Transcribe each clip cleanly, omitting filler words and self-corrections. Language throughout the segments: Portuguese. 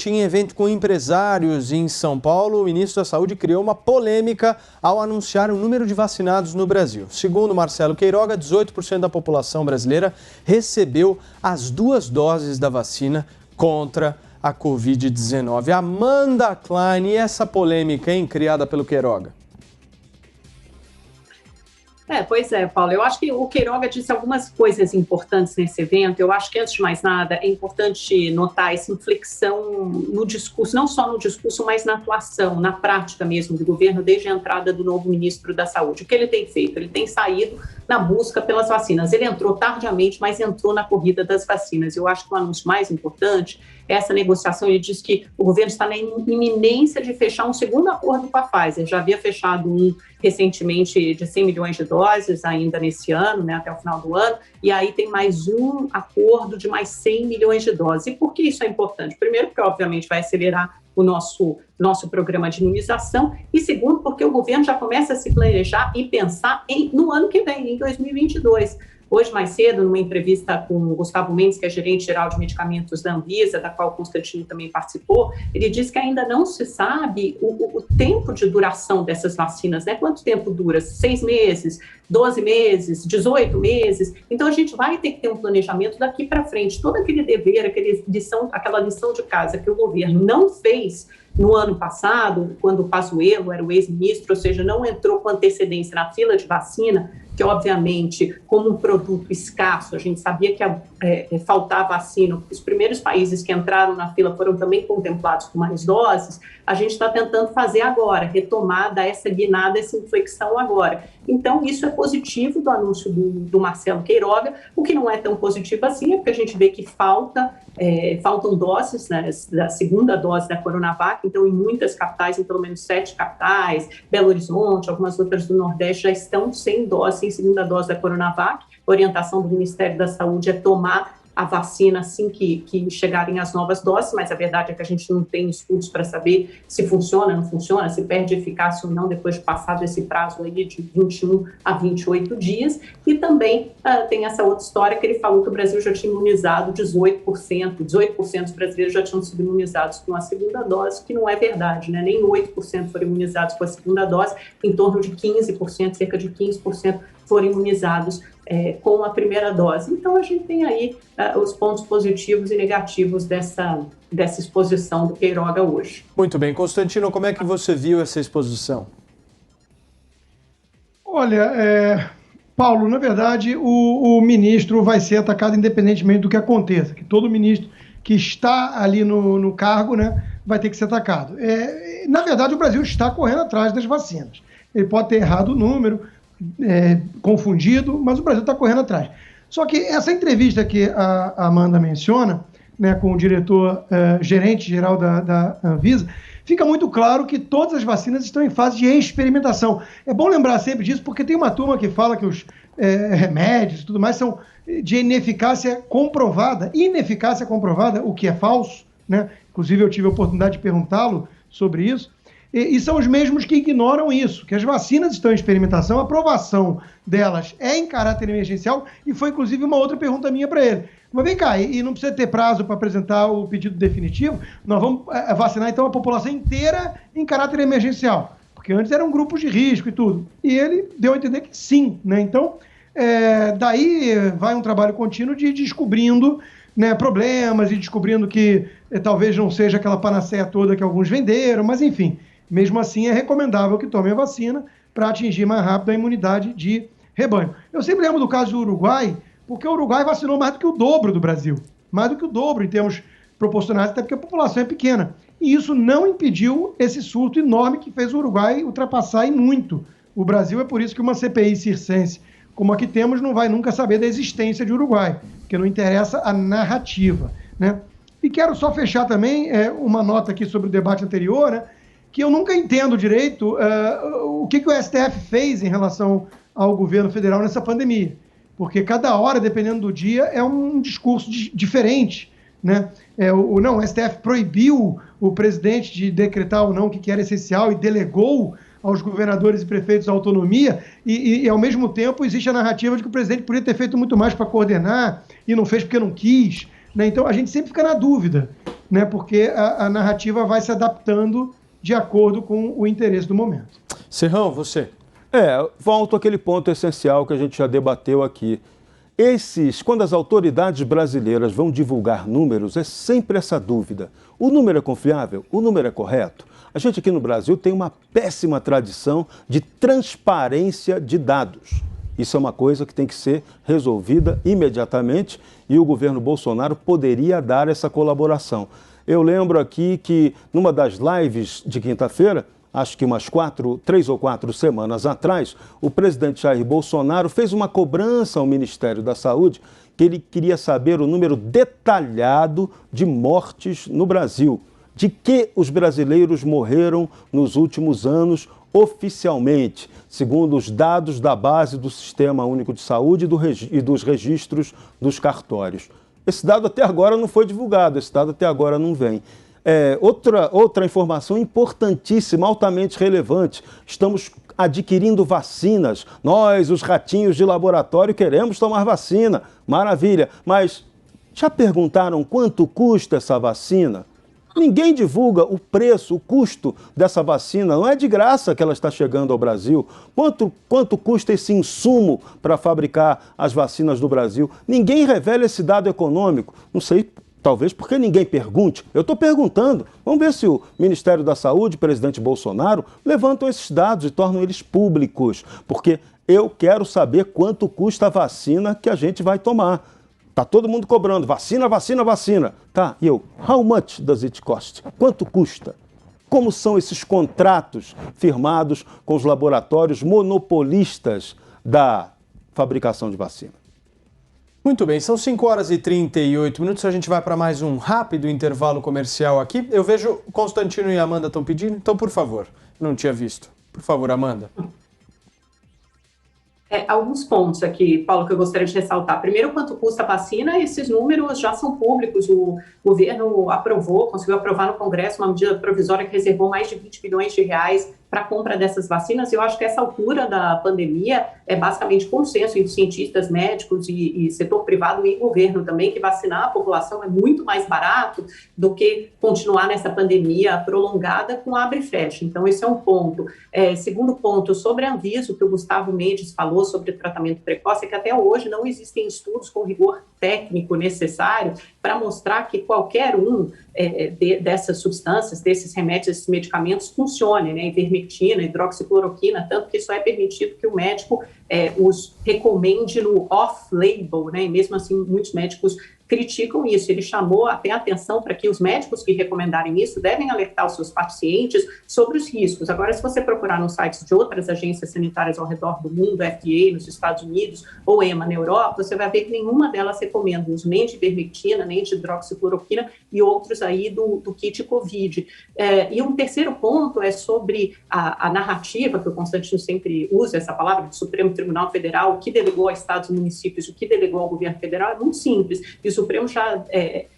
Ontem, em evento com empresários em São Paulo, o ministro da Saúde criou uma polêmica ao anunciar o número de vacinados no Brasil. Segundo Marcelo Queiroga, 18% da população brasileira recebeu as 2 doses da vacina contra a Covid-19. Amanda Klein, e essa polêmica, hein, criada pelo Queiroga? Pois é, Paulo, eu acho que o Queiroga disse algumas coisas importantes nesse evento. Eu acho que, antes de mais nada, é importante notar essa inflexão no discurso, não só no discurso, mas na atuação, na prática mesmo do governo, desde a entrada do novo ministro da Saúde. O que ele tem feito? Ele tem saído na busca pelas vacinas. Ele entrou tardiamente, mas entrou na corrida das vacinas. Eu acho que o anúncio mais importante é essa negociação. Ele diz que o governo está na iminência de fechar um segundo acordo com a Pfizer. Já havia fechado um recentemente de 100 milhões de doses ainda nesse ano, né, até o final do ano, e aí tem mais um acordo de mais 100 milhões de doses. E por que isso é importante? Primeiro, porque obviamente vai acelerar o nosso programa de imunização, e segundo, porque o governo já começa a se planejar e pensar no ano que vem, em 2022. Hoje, mais cedo, numa entrevista com o Gustavo Mendes, que é gerente-geral de medicamentos da Anvisa, da qual o Constantino também participou, ele disse que ainda não se sabe o tempo de duração dessas vacinas, né? Quanto tempo dura? 6 meses, 12 meses, 18 meses? Então, a gente vai ter que ter um planejamento daqui para frente. Todo aquele dever, aquela lição de casa que o governo não fez no ano passado, quando o Pazuello era o ex-ministro, ou seja, não entrou com antecedência na fila de vacina, que obviamente, como um produto escasso, a gente sabia que faltava vacina, os primeiros países que entraram na fila foram também contemplados com mais doses, a gente está tentando fazer agora, retomar, dar essa guinada, essa inflexão agora. Então, isso é positivo do anúncio do Marcelo Queiroga. O que não é tão positivo assim é porque a gente vê que faltam doses, né, da segunda dose da Coronavac. Então, em muitas capitais, em pelo menos 7 capitais, Belo Horizonte, algumas outras do Nordeste, já estão sem dose, sem segunda dose da Coronavac. A orientação do Ministério da Saúde é tomar a vacina assim que chegarem as novas doses, mas a verdade é que a gente não tem estudos para saber se funciona, não funciona, se perde eficácia ou não depois de passado esse prazo aí de 21 a 28 dias. E também tem essa outra história que ele falou que o Brasil já tinha imunizado 18% dos brasileiros já tinham sido imunizados com a segunda dose, que não é verdade, né? Nem 8% foram imunizados com a segunda dose, em torno de 15%, cerca de 15% foram imunizados com a primeira dose. Então, a gente tem aí os pontos positivos e negativos dessa exposição do Queiroga hoje. Muito bem. Constantino, como é que você viu essa exposição? Olha, Paulo, na verdade, o ministro vai ser atacado independentemente do que aconteça, que todo ministro que está ali no cargo, né, vai ter que ser atacado. Na verdade, o Brasil está correndo atrás das vacinas. Ele pode ter errado o número, confundido, mas o Brasil está correndo atrás. Só que essa entrevista que a Amanda menciona, né, com o diretor gerente-geral da Anvisa, fica muito claro que todas as vacinas estão em fase de experimentação. É bom lembrar sempre disso, porque tem uma turma que fala que os remédios e tudo mais são de ineficácia comprovada, o que é falso, né? Inclusive eu tive a oportunidade de perguntá-lo sobre isso, e são os mesmos que ignoram isso, que as vacinas estão em experimentação, a aprovação delas é em caráter emergencial, e foi inclusive uma outra pergunta minha para ele. Mas vem cá, e não precisa ter prazo para apresentar o pedido definitivo? Nós vamos vacinar então a população inteira em caráter emergencial, porque antes eram grupos de risco e tudo. E ele deu a entender que sim, né? Então, daí vai um trabalho contínuo de descobrindo, né, problemas e descobrindo que talvez não seja aquela panaceia toda que alguns venderam, mas enfim. Mesmo assim, é recomendável que tomem a vacina para atingir mais rápido a imunidade de rebanho. Eu sempre lembro do caso do Uruguai, porque o Uruguai vacinou mais do que o dobro do Brasil. Mais do que o dobro em termos proporcionais, até porque a população é pequena. E isso não impediu esse surto enorme que fez o Uruguai ultrapassar e muito o Brasil. É por isso que uma CPI circense como a que temos não vai nunca saber da existência de Uruguai, porque não interessa a narrativa, né? E quero só fechar também uma nota aqui sobre o debate anterior, né? Que eu nunca entendo direito o que o STF fez em relação ao governo federal nessa pandemia. Porque cada hora, dependendo do dia, é um discurso diferente, né? O STF proibiu o presidente de decretar ou não o que era essencial e delegou aos governadores e prefeitos a autonomia e, ao mesmo tempo, existe a narrativa de que o presidente podia ter feito muito mais para coordenar e não fez porque não quis, né? Então a gente sempre fica na dúvida, né? Porque a narrativa vai se adaptando de acordo com o interesse do momento. Serrão, você. Volto àquele ponto essencial que a gente já debateu aqui. Quando as autoridades brasileiras vão divulgar números, é sempre essa dúvida. O número é confiável? O número é correto? A gente aqui no Brasil tem uma péssima tradição de transparência de dados. Isso é uma coisa que tem que ser resolvida imediatamente e o governo Bolsonaro poderia dar essa colaboração. Eu lembro aqui que numa das lives de quinta-feira, acho que umas 3 ou 4 semanas atrás, o presidente Jair Bolsonaro fez uma cobrança ao Ministério da Saúde que ele queria saber o número detalhado de mortes no Brasil. De que os brasileiros morreram nos últimos anos oficialmente, segundo os dados da base do Sistema Único de Saúde e dos registros dos cartórios. Esse dado até agora não foi divulgado, esse dado até agora não vem. Outra informação importantíssima, altamente relevante, estamos adquirindo vacinas. Nós, os ratinhos de laboratório, queremos tomar vacina. Maravilha, mas já perguntaram quanto custa essa vacina? Ninguém divulga o preço, o custo dessa vacina. Não é de graça que ela está chegando ao Brasil. Quanto custa esse insumo para fabricar as vacinas do Brasil? Ninguém revela esse dado econômico. Não sei, talvez porque ninguém pergunte. Eu estou perguntando. Vamos ver se o Ministério da Saúde, o presidente Bolsonaro, levantam esses dados e tornam eles públicos. Porque eu quero saber quanto custa a vacina que a gente vai tomar. Tá todo mundo cobrando, vacina, vacina, vacina. Tá, e eu, how much does it cost? Quanto custa? Como são esses contratos firmados com os laboratórios monopolistas da fabricação de vacina? Muito bem, são 5h38, a gente vai para mais um rápido intervalo comercial aqui. Eu vejo Constantino e Amanda estão pedindo, então por favor, não tinha visto. Por favor, Amanda. Alguns pontos aqui, Paulo, que eu gostaria de ressaltar. Primeiro, quanto custa a vacina? Esses números já são públicos. O governo conseguiu aprovar no Congresso uma medida provisória que reservou mais de 20 bilhões de reais para a compra dessas vacinas. Eu acho que essa altura da pandemia é basicamente consenso entre cientistas, médicos e setor privado e governo também, que vacinar a população é muito mais barato do que continuar nessa pandemia prolongada com abre e fecha. Então, esse é um ponto. Segundo ponto, sobre a Anvisa, que o Gustavo Mendes falou sobre tratamento precoce, é que até hoje não existem estudos com rigor técnico necessário para mostrar que qualquer um dessas substâncias, desses remédios, desses medicamentos funcione, né? Ivermectina, hidroxicloroquina, tanto que só é permitido que o médico os recomende no off-label, né? E mesmo assim, muitos médicos criticam isso. Ele chamou até atenção para que os médicos que recomendarem isso devem alertar os seus pacientes sobre os riscos. Agora, se você procurar nos sites de outras agências sanitárias ao redor do mundo, FDA nos Estados Unidos ou EMA na Europa, você vai ver que nenhuma delas recomenda o uso nem de ivermectina, nem de hidroxicloroquina e outros aí do kit COVID. E um terceiro ponto é sobre a narrativa, que o Constantino sempre usa essa palavra, do Supremo Tribunal Federal, o que delegou a estados e municípios, o que delegou ao governo federal, é muito simples. E o Supremo já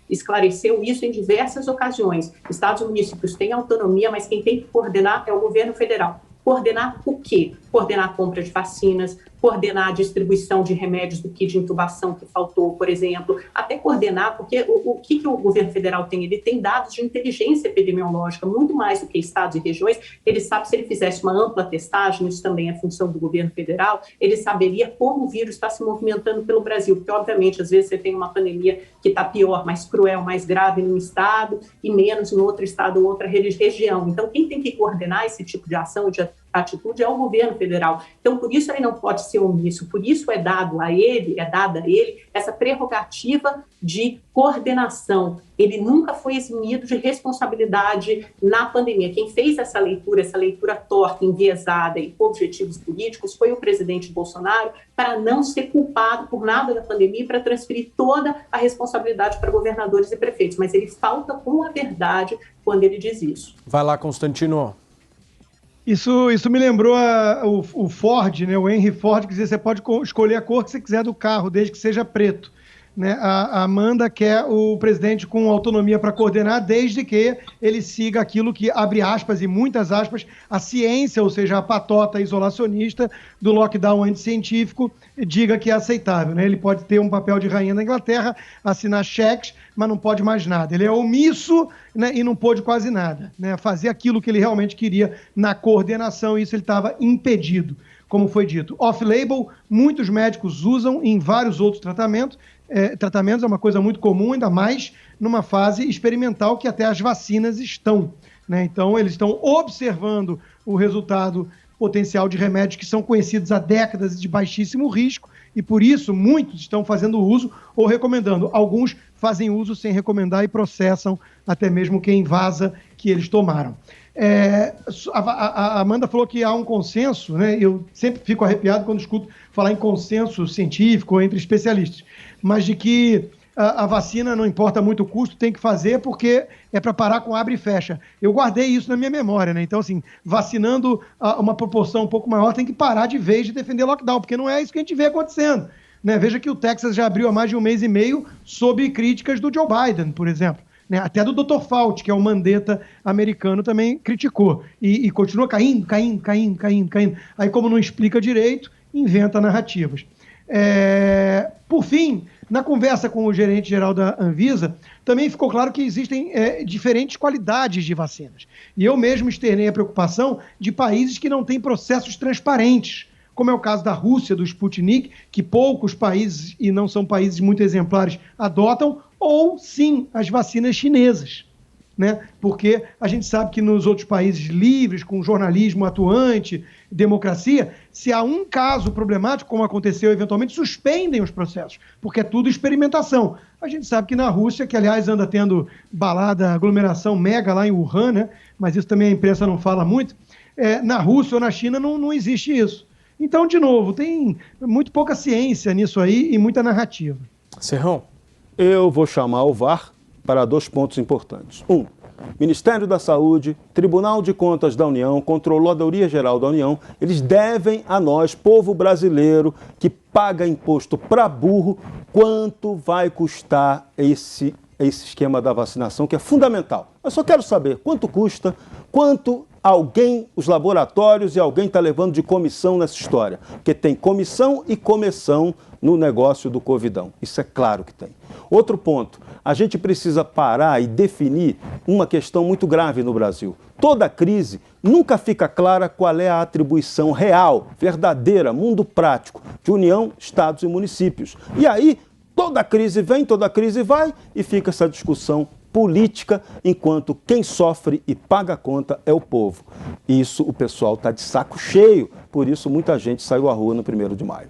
esclareceu isso em diversas ocasiões. Estados e municípios têm autonomia, mas quem tem que coordenar é o governo federal. Coordenar o quê? Coordenar a compra de vacinas, coordenar a distribuição de remédios do kit de intubação que faltou, por exemplo, até coordenar, porque o que o governo federal tem? Ele tem dados de inteligência epidemiológica, muito mais do que estados e regiões. Ele sabe, se ele fizesse uma ampla testagem, isso também é função do governo federal, ele saberia como o vírus está se movimentando pelo Brasil, porque, obviamente, às vezes você tem uma pandemia que está pior, mais cruel, mais grave num estado e menos em outro estado ou outra região. Então, quem tem que coordenar esse tipo de ação, de atitude, é o governo federal. Então, por isso ele não pode ser omisso, por isso é dada a ele essa prerrogativa de coordenação. Ele nunca foi eximido de responsabilidade na pandemia. Quem fez essa leitura torta, enviesada e com objetivos políticos foi o presidente Bolsonaro, para não ser culpado por nada da pandemia e para transferir toda a responsabilidade para governadores e prefeitos. Mas ele falta com a verdade quando ele diz isso. Vai lá, Constantino. Isso me lembrou o Ford, né? O Henry Ford, que dizia que você pode escolher a cor que você quiser do carro, desde que seja preto. né? A Amanda quer o presidente com autonomia para coordenar, desde que ele siga aquilo que, abre aspas e muitas aspas, a ciência, ou seja, a patota isolacionista do lockdown anticientífico, diga que é aceitável, né? Ele pode ter um papel de rainha na Inglaterra, assinar cheques, mas não pode mais nada. Ele é omisso, né, e não pôde quase nada, né? Fazer aquilo que ele realmente queria na coordenação, e isso ele estava impedido, como foi dito. Off-label, muitos médicos usam em vários outros tratamentos. Tratamentos é uma coisa muito comum, ainda mais numa fase experimental que até as vacinas estão, né? Então, eles estão observando o resultado potencial de remédios que são conhecidos há décadas e de baixíssimo risco, e por isso muitos estão fazendo uso ou recomendando. Alguns fazem uso sem recomendar e processam até mesmo quem vaza que eles tomaram. A Amanda falou que há um consenso, né? Eu sempre fico arrepiado quando escuto falar em consenso científico entre especialistas, mas de que a vacina, não importa muito o custo, tem que fazer porque é para parar com abre e fecha. Eu guardei isso na minha memória, né? Então, assim, vacinando uma proporção um pouco maior, tem que parar de vez de defender lockdown, porque não é isso que a gente vê acontecendo, né? Veja que o Texas já abriu há mais de um mês e meio sob críticas do Joe Biden, por exemplo. Né? Até do Dr. Fauci, que é o mandeta americano, também criticou. E continua caindo. Aí, como não explica direito, inventa narrativas. Por fim, na conversa com o gerente-geral da Anvisa, também ficou claro que existem diferentes qualidades de vacinas. E eu mesmo externei a preocupação de países que não têm processos transparentes, como é o caso da Rússia, do Sputnik, que poucos países, e não são países muito exemplares, adotam, ou sim as vacinas chinesas, né? Porque a gente sabe que nos outros países livres, com jornalismo atuante, democracia, se há um caso problemático, como aconteceu eventualmente, suspendem os processos, porque é tudo experimentação. A gente sabe que na Rússia, que aliás anda tendo balada, aglomeração mega lá em Wuhan, né? Mas isso também a imprensa não fala muito, na Rússia ou na China não existe isso. Então, de novo, tem muito pouca ciência nisso aí e muita narrativa. Serrão. Eu vou chamar o VAR para 2 pontos importantes. Ministério da Saúde, Tribunal de Contas da União, Controladoria Geral da União, eles devem a nós, povo brasileiro, que paga imposto para burro, quanto vai custar esse esquema da vacinação, que é fundamental. Eu só quero saber quanto custa, quanto os laboratórios e alguém está levando de comissão nessa história. Porque tem comissão e começão no negócio do Covidão. Isso é claro que tem. Outro ponto, a gente precisa parar e definir uma questão muito grave no Brasil. Toda crise nunca fica clara qual é a atribuição real, verdadeira, mundo prático, de União, Estados e municípios. E aí, toda crise vem, toda crise vai, e fica essa discussão política, enquanto quem sofre e paga a conta é o povo. Isso o pessoal está de saco cheio, por isso muita gente saiu à rua no 1º de maio.